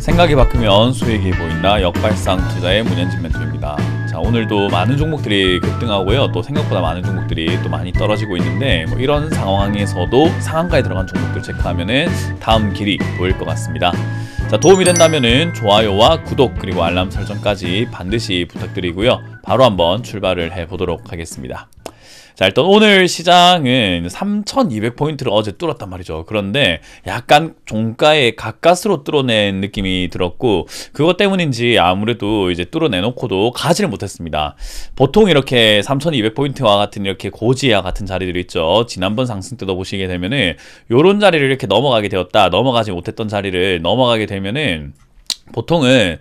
생각이 바뀌면 수익이 보인다. 역발상 투자의 문현진 멘토입니다. 자, 오늘도 많은 종목들이 급등하고요. 또 생각보다 많은 종목들이 또 많이 떨어지고 있는데 뭐 이런 상황에서도 상한가에 들어간 종목들 체크하면은 다음 길이 보일 것 같습니다. 자, 도움이 된다면은 좋아요와 구독 그리고 알람 설정까지 반드시 부탁드리고요. 바로 한번 출발을 해보도록 하겠습니다. 자, 일단 오늘 시장은 3200포인트를 어제 뚫었단 말이죠. 그런데 약간 종가에 가까스로 뚫어낸 느낌이 들었고, 그것 때문인지 아무래도 이제 뚫어내놓고도 가지를 못했습니다. 보통 이렇게 3200포인트와 같은 이렇게 고지와 같은 자리들이 있죠. 지난번 상승 뜯어보시게 되면은 요런 자리를 이렇게 넘어가게 되었다. 넘어가지 못했던 자리를 넘어가게 되면은 보통은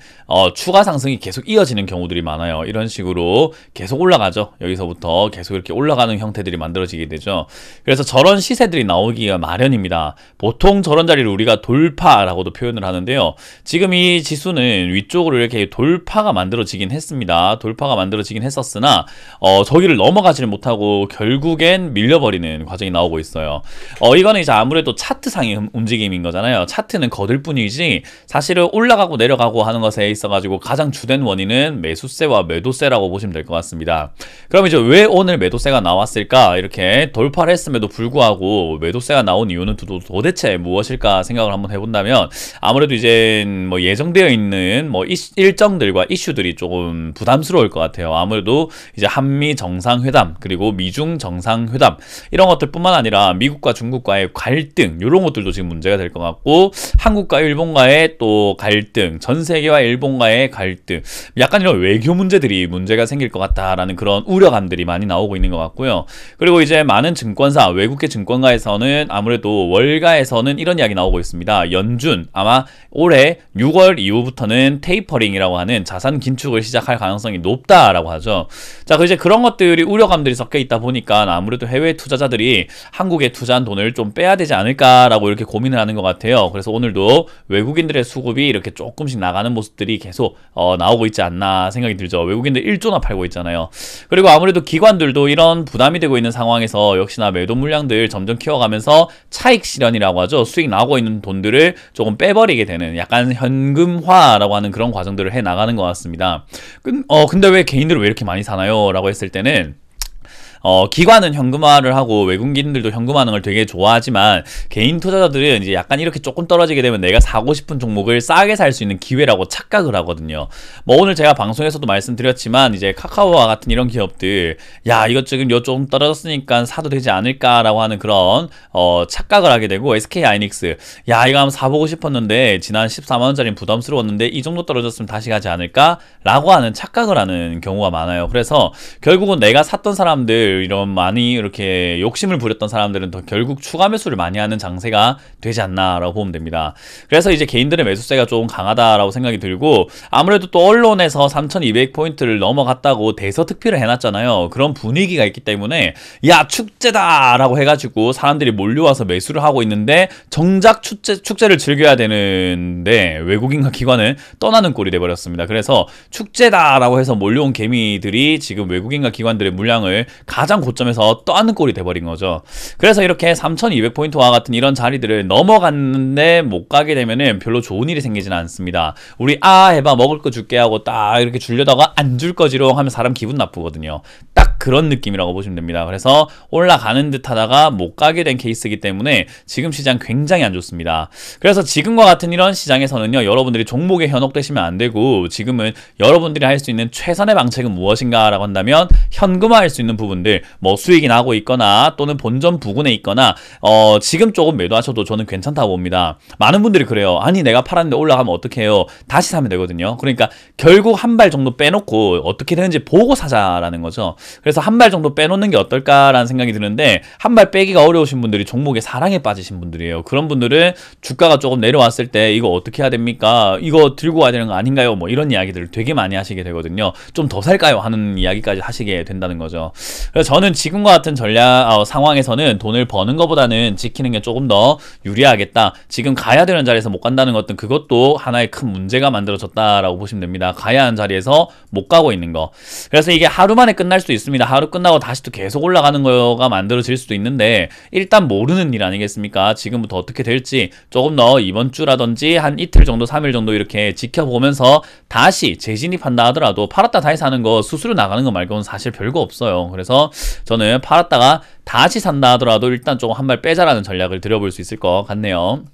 추가 상승이 계속 이어지는 경우들이 많아요. 이런 식으로 계속 올라가죠. 여기서부터 계속 이렇게 올라가는 형태들이 만들어지게 되죠. 그래서 저런 시세들이 나오기가 마련입니다. 보통 저런 자리를 우리가 돌파라고도 표현을 하는데요. 지금 이 지수는 위쪽으로 이렇게 돌파가 만들어지긴 했습니다. 돌파가 만들어지긴 했었으나 저기를 넘어가지를 못하고 결국엔 밀려버리는 과정이 나오고 있어요. 이거는 이제 아무래도 차트상의 움직임인 거잖아요. 차트는 거들 뿐이지 사실은 올라가고 내려가고 하는 것에 있어가지고 가장 주된 원인은 매수세와 매도세라고 보시면 될 것 같습니다. 그럼 이제 왜 오늘 매도세가 나왔을까? 이렇게 돌파를 했음에도 불구하고 매도세가 나온 이유는 도대체 무엇일까 생각을 한번 해본다면, 아무래도 이제 뭐 예정되어 있는 뭐 일정들과 이슈들이 조금 부담스러울 것 같아요. 아무래도 이제 한미 정상회담 그리고 미중 정상회담 이런 것들뿐만 아니라 미국과 중국과의 갈등, 이런 것들도 지금 문제가 될 것 같고, 한국과 일본과의 또 갈등, 전 세계와 일본과의 갈등, 약간 이런 외교 문제들이 문제가 생길 것 같다라는 그런 우려감들이 많이 나오고 있는 것 같고요. 그리고 이제 많은 증권사, 외국계 증권가에서는 아무래도 월가에서는 이런 이야기 나오고 있습니다. 연준 아마 올해 6월 이후부터는 테이퍼링이라고 하는 자산 긴축을 시작할 가능성이 높다라고 하죠. 자, 이제 그런 것들이 우려감들이 섞여 있다 보니까 아무래도 해외 투자자들이 한국에 투자한 돈을 좀 빼야 되지 않을까라고 이렇게 고민을 하는 것 같아요. 그래서 오늘도 외국인들의 수급이 이렇게 조금씩 나가는 모습들이 계속 나오고 있지 않나 생각이 들죠. 외국인들 1조나 팔고 있잖아요. 그리고 아무래도 기관들도 이런 부담이 되고 있는 상황에서 역시나 매도 물량들 점점 키워가면서 차익 실현이라고 하죠. 수익 나오고 있는 돈들을 조금 빼버리게 되는 약간 현금화라고 하는 그런 과정들을 해 나가는 것 같습니다. 근데 왜 개인들은 왜 이렇게 많이 사나요? 라고 했을 때는 기관은 현금화를 하고 외국인들도 현금화하는 걸 되게 좋아하지만, 개인 투자자들은 이제 약간 이렇게 조금 떨어지게 되면 내가 사고 싶은 종목을 싸게 살 수 있는 기회라고 착각을 하거든요. 뭐 오늘 제가 방송에서도 말씀드렸지만 이제 카카오와 같은 이런 기업들, 야 이것 지금 좀 떨어졌으니까 사도 되지 않을까라고 하는 그런 착각을 하게 되고, SK하이닉스, 야 이거 한번 사보고 싶었는데 지난 14만원짜리는 부담스러웠는데 이 정도 떨어졌으면 다시 가지 않을까? 라고 하는 착각을 하는 경우가 많아요. 그래서 결국은 내가 샀던 사람들, 이런 많이 이렇게 욕심을 부렸던 사람들은 더 결국 추가 매수를 많이 하는 장세가 되지 않나라고 보면 됩니다. 그래서 이제 개인들의 매수세가 좀 강하다라고 생각이 들고, 아무래도 또 언론에서 3200포인트를 넘어갔다고 대서특필을 해놨잖아요. 그런 분위기가 있기 때문에 야 축제다라고 해가지고 사람들이 몰려와서 매수를 하고 있는데, 정작 축제를 즐겨야 되는데 외국인과 기관은 떠나는 꼴이 돼버렸습니다. 그래서 축제다라고 해서 몰려온 개미들이 지금 외국인과 기관들의 물량을 가장 고점에서 떠안는 꼴이 돼버린 거죠. 그래서 이렇게 3200포인트와 같은 이런 자리들을 넘어갔는데 못 가게 되면은 별로 좋은 일이 생기지는 않습니다. 우리 해봐 먹을 거 줄게 하고 딱 이렇게 주려다가 안 줄 거지롱 하면 사람 기분 나쁘거든요. 딱 그런 느낌이라고 보시면 됩니다. 그래서 올라가는 듯 하다가 못 가게 된 케이스이기 때문에 지금 시장 굉장히 안 좋습니다. 그래서 지금과 같은 이런 시장에서는요, 여러분들이 종목에 현혹되시면 안 되고, 지금은 여러분들이 할 수 있는 최선의 방책은 무엇인가 라고 한다면, 현금화할 수 있는 부분들, 뭐 수익이 나고 있거나 또는 본전 부근에 있거나 지금 조금 매도하셔도 저는 괜찮다고 봅니다. 많은 분들이 그래요. 아니 내가 팔았는데 올라가면 어떡해요? 다시 사면 되거든요. 그러니까 결국 한 발 정도 빼놓고 어떻게 되는지 보고 사자라는 거죠. 그래서 한 발 정도 빼놓는 게 어떨까라는 생각이 드는데, 한 발 빼기가 어려우신 분들이 종목에 사랑에 빠지신 분들이에요. 그런 분들은 주가가 조금 내려왔을 때 이거 어떻게 해야 됩니까? 이거 들고 와야 되는 거 아닌가요? 뭐 이런 이야기들을 되게 많이 하시게 되거든요. 좀 더 살까요? 하는 이야기까지 하시게 된다는 거죠. 그래서 저는 지금과 같은 상황에서는 돈을 버는 것보다는 지키는 게 조금 더 유리하겠다. 지금 가야 되는 자리에서 못 간다는 것은 그것도 하나의 큰 문제가 만들어졌다라고 보시면 됩니다. 가야 하는 자리에서 못 가고 있는 거. 그래서 이게 하루 만에 끝날 수도 있습니다. 하루 끝나고 다시 또 계속 올라가는 거가 만들어질 수도 있는데 일단 모르는 일 아니겠습니까? 지금부터 어떻게 될지 조금 더 이번 주라든지 한 이틀 정도 3일 정도 이렇게 지켜보면서 다시 재진입한다 하더라도 팔았다 다시 사는 거 수수료 나가는 거 말고는 사실 별거 없어요. 그래서 저는 팔았다가 다시 산다 하더라도 일단 조금 한 발 빼자라는 전략을 들여볼 수 있을 것 같네요.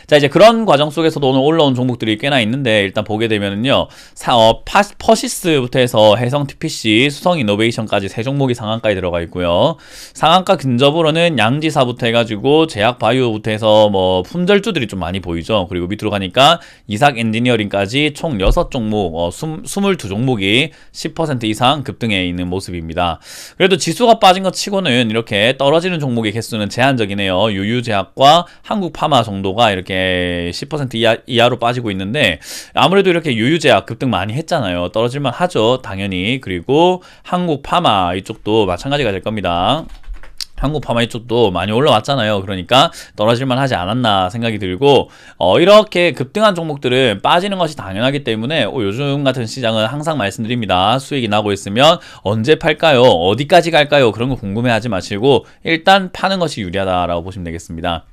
자, 이제 그런 과정 속에서도 오늘 올라온 종목들이 꽤나 있는데 일단 보게 되면은요, 퍼시스부터 해서 해성 TPC, 수성 이노베이션까지 세 종목이 상한가에 들어가 있고요. 상한가 근접으로는 양지사부터 해가지고 제약 바이오부터 해서 뭐 품절주들이 좀 많이 보이죠. 그리고 밑으로 가니까 이삭 엔지니어링까지 총 6종목, 22종목이 10% 이상 급등해 있는 모습입니다. 그래도 지수가 빠진 것 치고는 이렇게 떨어지는 종목의 개수는 제한적이네요. 유유제약과 한국파마 정도가 이렇게 10% 이하로 빠지고 있는데 아무래도 이렇게 유유제약 급등 많이 했잖아요. 떨어질만 하죠, 당연히. 그리고 한국파마 이쪽도 마찬가지가 될 겁니다. 한국파마 이쪽도 많이 올라왔잖아요. 그러니까 떨어질만 하지 않았나 생각이 들고, 이렇게 급등한 종목들은 빠지는 것이 당연하기 때문에 요즘 같은 시장은 항상 말씀드립니다. 수익이 나고 있으면 언제 팔까요? 어디까지 갈까요? 그런 거 궁금해하지 마시고 일단 파는 것이 유리하다라고 보시면 되겠습니다.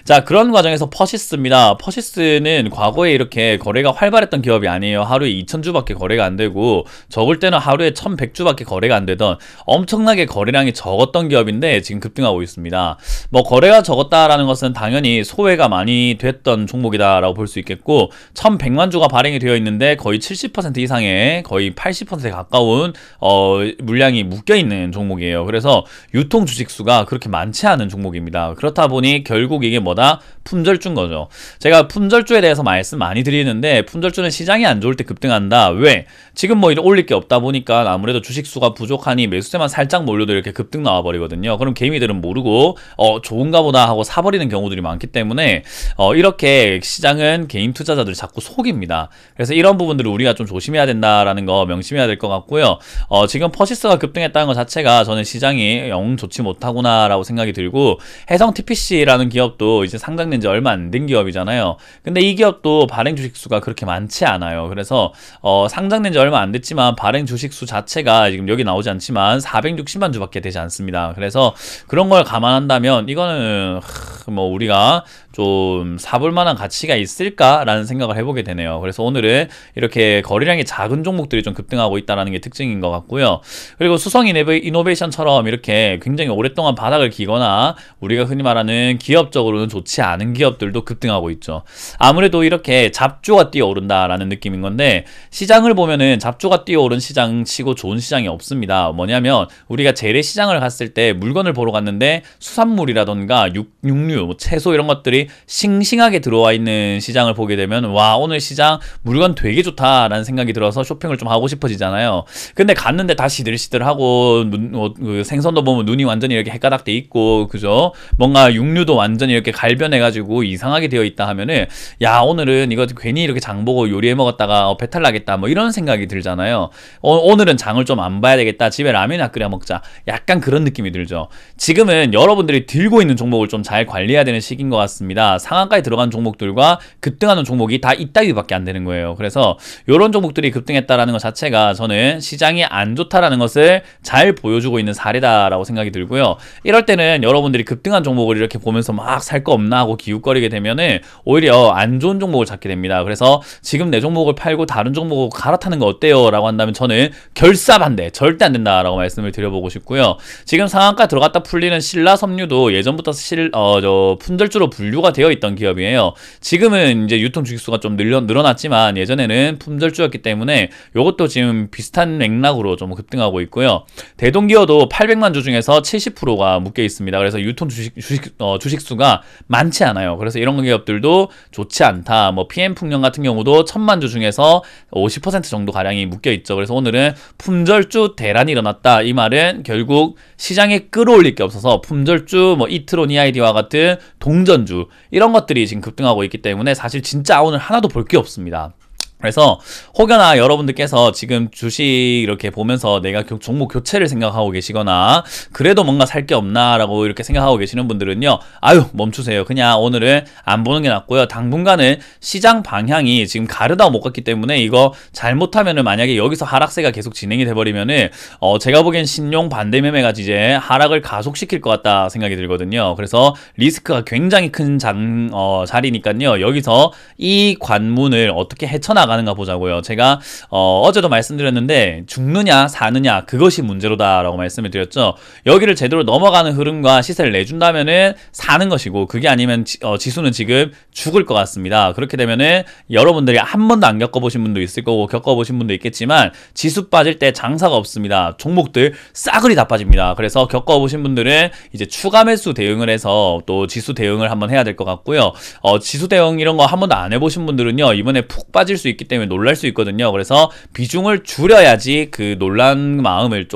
자, 그런 과정에서 퍼시스입니다. 퍼시스는 과거에 이렇게 거래가 활발했던 기업이 아니에요. 하루에 2,000주밖에 거래가 안 되고 적을 때는 하루에 1,100주밖에 거래가 안 되던 엄청나게 거래량이 적었던 기업인데 지금 급등하고 있습니다. 뭐 거래가 적었다라는 것은 당연히 소외가 많이 됐던 종목이다라고 볼 수 있겠고, 1,100만 주가 발행이 되어 있는데 거의 70% 이상의 거의 80%에 가까운 물량이 묶여 있는 종목이에요. 그래서 유통 주식 수가 그렇게 많지 않은 종목입니다. 그렇다 보니 결국 이게 뭐다? 품절주인 거죠. 제가 품절주에 대해서 말씀 많이 드리는데 품절주는 시장이 안 좋을 때 급등한다. 왜? 지금 뭐 올릴 게 없다 보니까 아무래도 주식 수가 부족하니 매수세만 살짝 몰려도 이렇게 급등 나와버리거든요. 그럼 개미들은 모르고 좋은가 보다 하고 사버리는 경우들이 많기 때문에 이렇게 시장은 개인 투자자들이 자꾸 속입니다. 그래서 이런 부분들을 우리가 좀 조심해야 된다라는 거 명심해야 될 것 같고요. 지금 퍼시스가 급등했다는 것 자체가 저는 시장이 영 좋지 못하구나 라고 생각이 들고, 해성 TPC라는 기업도 이제 상장된 지 얼마 안 된 기업이잖아요. 근데 이 기업도 발행 주식수가 그렇게 많지 않아요. 그래서 상장된 지 얼마 안 됐지만 발행 주식수 자체가 지금 여기 나오지 않지만 460만 주밖에 되지 않습니다. 그래서 그런 걸 감안한다면 이거는 뭐 우리가 좀 사볼 만한 가치가 있을까라는 생각을 해보게 되네요. 그래서 오늘은 이렇게 거래량이 작은 종목들이 좀 급등하고 있다는 게 특징인 것 같고요. 그리고 수성 이노베이션처럼 이렇게 굉장히 오랫동안 바닥을 기거나 우리가 흔히 말하는 기업적으로는 좋지 않은 기업들도 급등하고 있죠. 아무래도 이렇게 잡주가 뛰어오른다라는 느낌인 건데, 시장을 보면은 잡주가 뛰어오른 시장 치고 좋은 시장이 없습니다. 뭐냐면 우리가 재래시장을 갔을 때 물건을 보러 갔는데 수산물이라던가 육류, 뭐 채소 이런 것들이 싱싱하게 들어와 있는 시장을 보게 되면 와, 오늘 시장 물건 되게 좋다라는 생각이 들어서 쇼핑을 좀 하고 싶어지잖아요. 근데 갔는데 다 시들시들하고 그 생선도 보면 눈이 완전히 이렇게 헷가닥 돼 있고, 그죠? 뭔가 육류도 완전히 이렇게 갈변해가지고 이상하게 되어 있다 하면은 야, 오늘은 이거 괜히 이렇게 장 보고 요리해 먹었다가 배탈 나겠다 뭐 이런 생각이 들잖아요. 오늘은 장을 좀 안 봐야 되겠다, 집에 라면이나 끓여 먹자, 약간 그런 느낌이 들죠. 지금은 여러분들이 들고 있는 종목을 좀 잘 관리해야 되는 시기인 것 같습니다. 상한가에 들어간 종목들과 급등하는 종목이 다 이따위밖에 안 되는 거예요. 그래서 이런 종목들이 급등했다라는 것 자체가 저는 시장이 안 좋다라는 것을 잘 보여주고 있는 사례다라고 생각이 들고요. 이럴 때는 여러분들이 급등한 종목을 이렇게 보면서 막 살 거 없나 하고 기웃거리게 되면은 오히려 안 좋은 종목을 찾게 됩니다. 그래서 지금 내 종목을 팔고 다른 종목을 갈아타는 거 어때요? 라고 한다면 저는 결사반대, 절대 안 된다라고 말씀을 드려보고 싶고요. 지금 상한가 들어갔다 풀리는 신라섬유도 예전부터 품절주로 분류가 되어 있던 기업이에요. 지금은 이제 유통 주식수가 좀 늘어났지만 예전에는 품절주였기 때문에 이것도 지금 비슷한 맥락으로 좀 급등하고 있고요. 대동기어도 800만 주 중에서 70%가 묶여 있습니다. 그래서 유통 주식수가 많지 않아요. 그래서 이런 기업들도 좋지 않다. 뭐 PM풍력 같은 경우도 1000만 주 중에서 50% 정도 가량이 묶여 있죠. 그래서 오늘은 품절주 대란이 일어났다. 이 말은 결국 시장에 끌어올릴 게 없어서 품절주, 뭐 이트론 EID와 같은 동전주 이런 것들이 지금 급등하고 있기 때문에 사실 진짜 오늘 하나도 볼 게 없습니다. 그래서 혹여나 여러분들께서 지금 주식 이렇게 보면서 내가 종목 교체를 생각하고 계시거나 그래도 뭔가 살 게 없나 라고 이렇게 생각하고 계시는 분들은요, 아유 멈추세요. 그냥 오늘은 안 보는 게 낫고요. 당분간은 시장 방향이 지금 가르다 못 갔기 때문에 이거 잘못하면은 만약에 여기서 하락세가 계속 진행이 돼버리면은 제가 보기엔 신용 반대 매매가 이제 하락을 가속시킬 것 같다 생각이 들거든요. 그래서 리스크가 굉장히 큰 자리니까요. 여기서 이 관문을 어떻게 헤쳐나가는가 보자고요. 제가 어제도 말씀드렸는데 죽느냐 사느냐 그것이 문제로다 라고 말씀을 드렸죠. 여기를 제대로 넘어가는 흐름과 시세를 내준다면은 사는 것이고, 그게 아니면 지수는 지금 죽을 것 같습니다. 그렇게 되면은 여러분들이 한 번도 안 겪어보신 분도 있을 거고 겪어보신 분도 있겠지만 지수 빠질 때 장사가 없습니다. 종목들 싸그리 다 빠집니다. 그래서 겪어보신 분들은 이제 추가 매수 대응을 해서 또 지수 대응을 한번 해야 될 것 같고요. 지수 대응 이런 거 한 번도 안 해보신 분들은요, 이번에 푹 빠질 수 있기 때문에 놀랄 수 있거든요. 그래서 비중을 줄여야지 그 놀란 마음을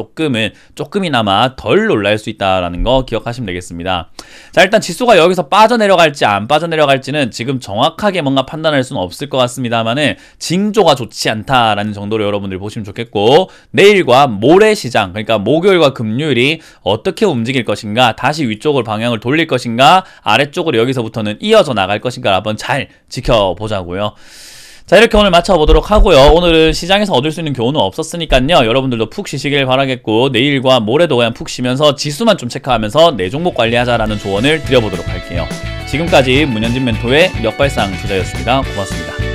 조금이나마 덜 놀랄 수 있다라는 거 기억하시면 되겠습니다. 자, 일단 지수가 여기서 빠져내려갈지 안 빠져내려갈지는 지금 정확하게 뭔가 판단할 수는 없을 것 같습니다만은 징조가 좋지 않다라는 정도로 여러분들 보시면 좋겠고, 내일과 모레 시장, 그러니까 목요일과 금요일이 어떻게 움직일 것인가, 다시 위쪽으로 방향을 돌릴 것인가, 아래쪽으로 여기서부터는 이어져 나갈 것인가 한번 잘 지켜보자고요. 자, 이렇게 오늘 마쳐보도록 하고요. 오늘은 시장에서 얻을 수 있는 교훈은 없었으니까요, 여러분들도 푹 쉬시길 바라겠고, 내일과 모레도 그냥 푹 쉬면서 지수만 좀 체크하면서 내 종목 관리하자라는 조언을 드려보도록 할게요. 지금까지 문현진 멘토의 역발상 투자였습니다. 고맙습니다.